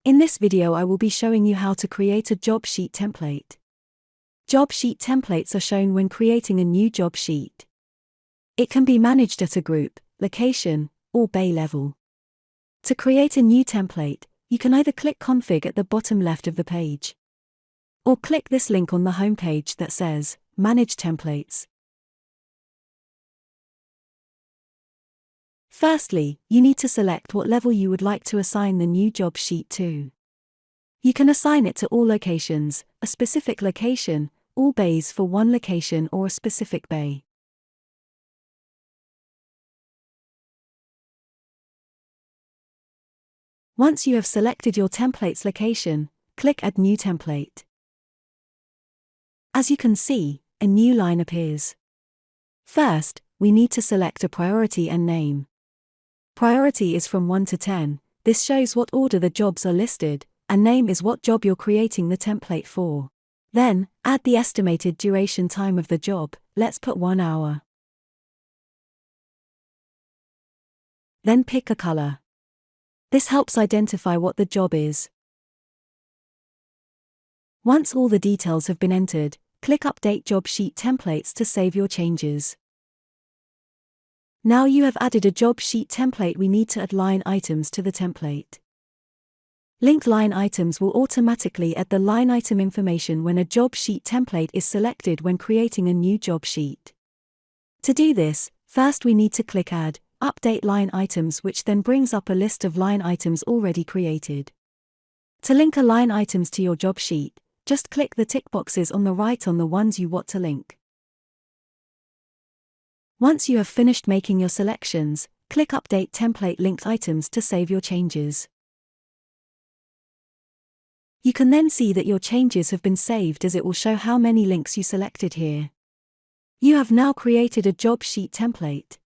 In this video I will be showing you how to create a job sheet template. Job sheet templates are shown when creating a new job sheet. It can be managed at a group, location, or bay level. To create a new template, you can either click Config at the bottom left of the page, or click this link on the home page that says Manage Templates. Firstly, you need to select what level you would like to assign the new job sheet to. You can assign it to all locations, a specific location, all bays for one location, or a specific bay. Once you have selected your template's location, click Add New Template. As you can see, a new line appears. First, we need to select a priority and name. Priority is from 1 to 10, this shows what order the jobs are listed, and name is what job you're creating the template for. Then, add the estimated duration time of the job, let's put 1 hour. Then pick a color. This helps identify what the job is. Once all the details have been entered, click Update Job Sheet Templates to save your changes. Now you have added a job sheet template, we need to add line items to the template. Linked line items will automatically add the line item information when a job sheet template is selected when creating a new job sheet. To do this, first we need to click Add, Update Line Items, which then brings up a list of line items already created. To link a line items to your job sheet, just click the tick boxes on the right on the ones you want to link. Once you have finished making your selections, click Update Template Linked Items to save your changes. You can then see that your changes have been saved, as it will show how many links you selected here. You have now created a job sheet template.